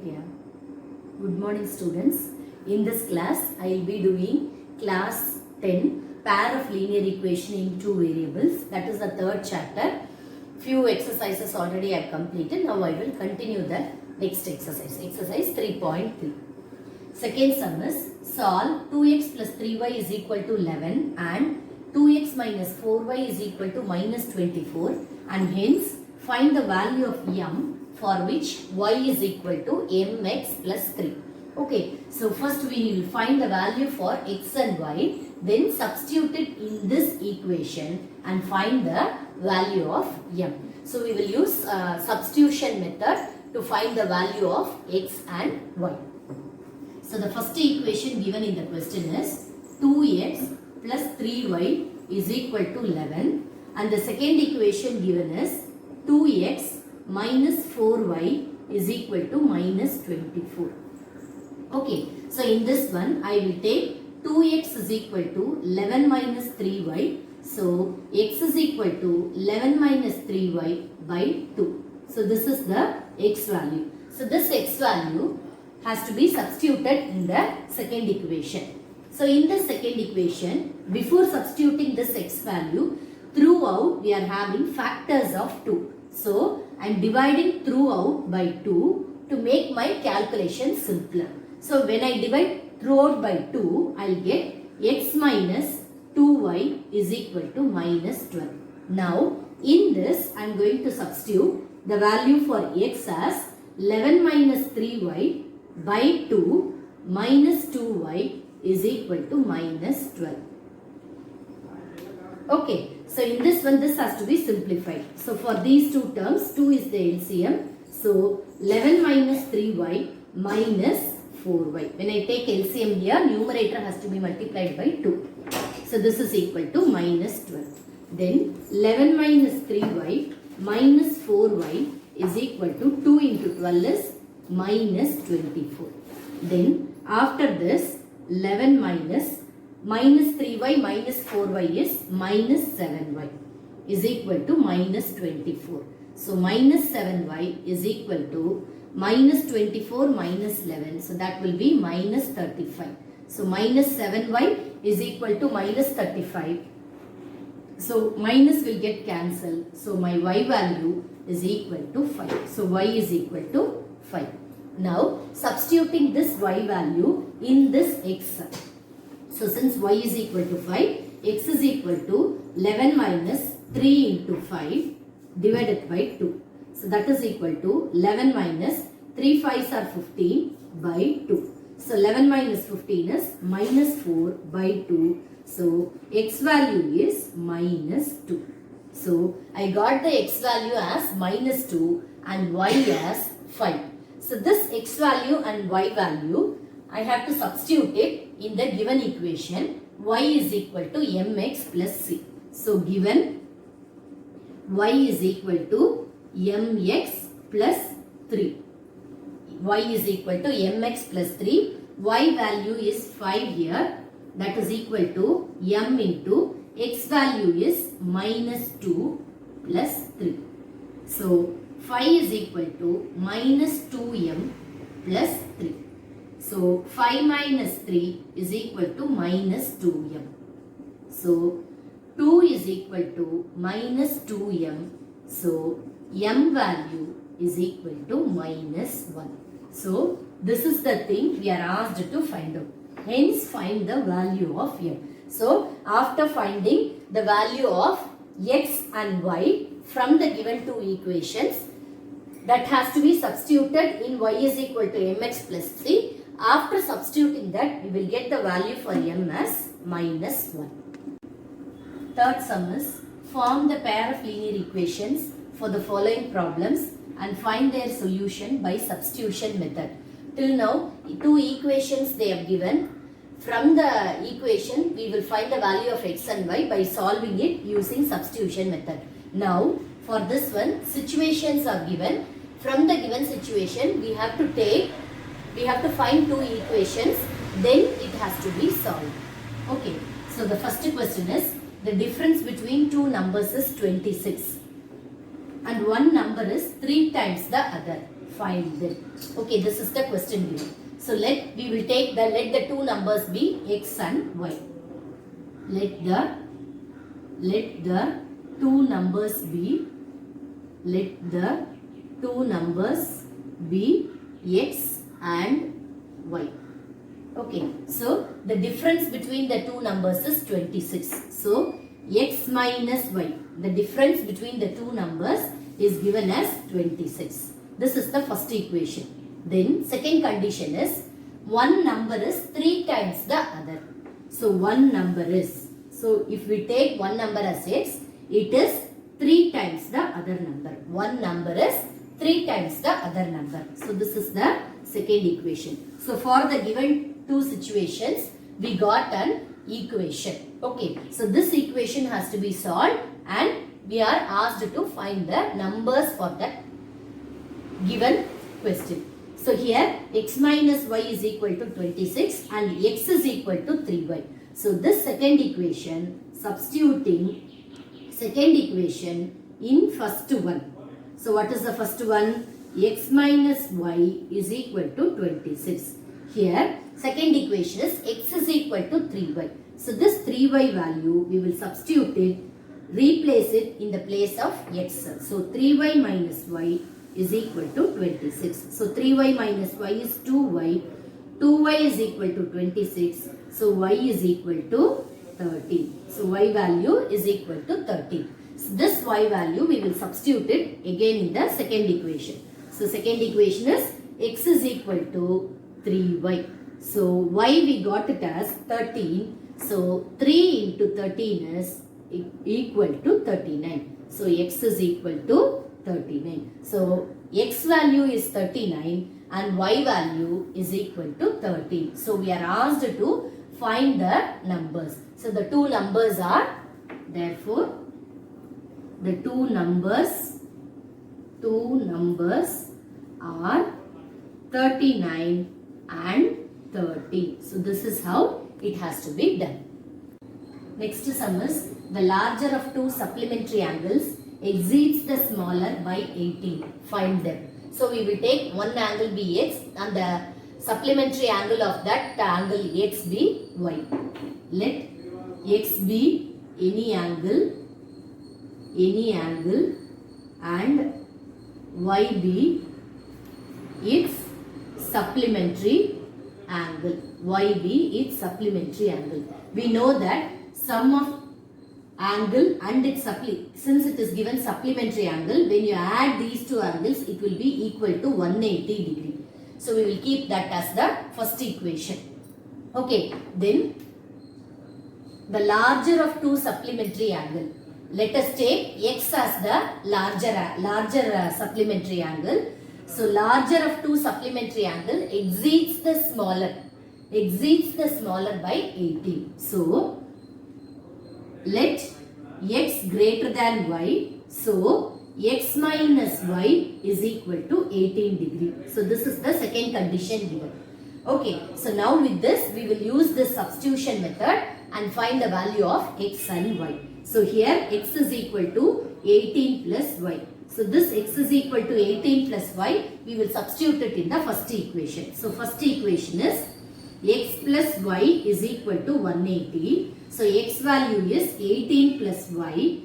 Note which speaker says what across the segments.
Speaker 1: Nitya. Good morning students. In this class, I will be doing class 10 pair of linear equation in two variables. That is the third chapter. Few exercises already I have completed. Now I will continue the next exercise. Exercise 3.3. Second sum is solve 2x plus 3y is equal to 11 and 2x minus 4y is equal to minus 24 and hence find the value of m for which y is equal to mx plus 3. Okay, so first we will find the value for x and y, then substitute it in this equation and find the value of m. So we will use substitution method to find the value of x and y. So the first equation given in the question is 2x plus 3y is equal to 11 and the second equation given is 2x minus 4y is equal to minus 24. Okay, so in this one I will take 2x is equal to 11 minus 3y. So x is equal to 11 minus 3y by 2. So this is the x value. So this x value has to be substituted in the second equation. So in the second equation, before substituting this x value, throughout we are having factors of 2. So I am dividing throughout by 2 to make my calculation simpler. So when I divide throughout by 2, I will get x minus 2y is equal to minus 12. Now in this I am going to substitute the value for x as 11 minus 3y by 2 minus 2y is equal to minus 12. Okay, so in this one this has to be simplified. So for these two terms 2 is the LCM. So 11 minus 3y minus 4y. When I take LCM here, numerator has to be multiplied by 2. So this is equal to minus 12. Then 11 minus 3y minus 4y is equal to 2 into 12 is minus 24. Then after this 11 minus 3y minus 4y is minus 7y is equal to minus 24. So minus 7y is equal to minus 24 minus 11. So that will be minus 35. So minus 7y is equal to minus 35. So minus will get cancelled. So my y value is equal to 5. So y is equal to 5. Now substituting this y value in this x. So since y is equal to 5, x is equal to 11 minus 3 into 5 divided by 2. So that is equal to 11 minus 3 5s are 15 by 2. So 11 minus 15 is minus 4 by 2. So x value is minus 2. So I got the x value as minus 2 and y as 5. So this x value and y value I have to substitute it in the given equation. Y is equal to mx plus c. So given y is equal to mx plus 3. Y is equal to mx plus 3. Y value is 5 here. That is equal to m into x value is minus 2 plus 3. So 5 is equal to minus 2m plus 3. So 5 minus 3 is equal to minus 2m. So 2 is equal to minus 2m. So m value is equal to minus 1. So this is the thing we are asked to find out. Hence find the value of m. So after finding the value of x and y from the given two equations, that has to be substituted in y is equal to mx plus 3. After substituting that, we will get the value for m as minus 1. Third sum is form the pair of linear equations for the following problems and find their solution by substitution method. Till now, two equations they have given. From the equation, we will find the value of x and y by solving it using substitution method. Now, for this one, situations are given. From the given situation, we have to find two equations, then it has to be solved. Okay, so the first question is, the difference between two numbers is 26 and one number is 3 times the other. find them. Okay, this is the question given. So let the two numbers be x and y. Let the two numbers be x and y. Okay, so the difference between the two numbers is 26. So x minus y, the difference between the two numbers is given as 26. This is the first equation. Then second condition is one number is 3 times the other. So one number is, so if we take one number as x, it is 3 times the other number. One number is 3 times the other number. So this is the second equation. So for the given two situations, we got an equation. Okay, so this equation has to be solved and we are asked to find the numbers for that given question. So here x minus y is equal to 26 and x is equal to 3y. So this second equation, substituting second equation in first one. So what is the first one? X minus y is equal to 26. Here second equation is x is equal to 3y. So this 3y value we will substitute it, replace it in the place of x. So 3y minus y is equal to 26. So 3y minus y is 2y. 2y is equal to 26. So y is equal to 13. So y value is equal to 13. So this y value we will substitute it again in the second equation. So second equation is x is equal to 3y. So y we got it as 13. So 3 into 13 is equal to 39. So x is equal to 39. So x value is 39 and y value is equal to 13. So we are asked to find the numbers. So the two numbers are, therefore the two numbers are 39 and 13. So this is how it has to be done. Next sum is the larger of two supplementary angles exceeds the smaller by 18. Find them. So we will take one angle BX and the supplementary angle of that angle X be Y. Let X be any angle and Y be its supplementary angle. Y be its supplementary angle. We know that sum of angle and its since it is given supplementary angle, when you add these two angles, it will be equal to 180 degree. So we will keep that as the first equation. Okay, then the larger of two supplementary angle. Let us take x as the larger supplementary angle. So larger of two supplementary angle exceeds the smaller by 18. So let x greater than y. So x minus y is equal to 18 degree. So this is the second condition given. Okay, so now with this we will use this substitution method and find the value of x and y. So here x is equal to 18 plus y. So this x is equal to 18 plus y, we will substitute it in the first equation. So first equation is x plus y is equal to 180. So x value is 18 plus y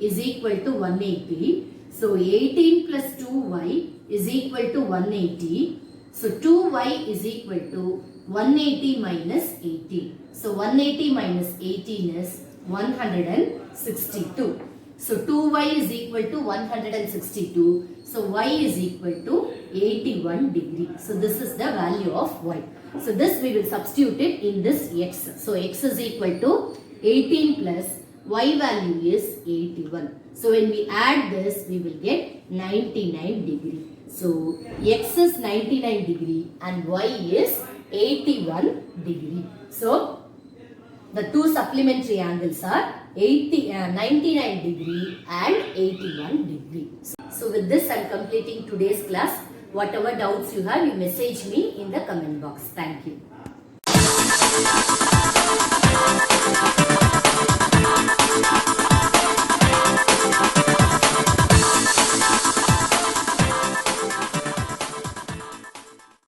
Speaker 1: is equal to 180. So 18 plus 2y is equal to 180. So 2y is equal to 180 minus 18. So 180 minus 18 is 162. So 2y is equal to 162. So y is equal to 81 degree. So this is the value of y. So this we will substitute it in this x. So x is equal to 18 plus y value is 81. So when we add this, we will get 99 degree. So x is 99 degree and y is 81 degree. So the two supplementary angles are 99 degree and 81 degree. So with this I am completing today's class. Whatever doubts you have, you message me in the comment box. Thank you.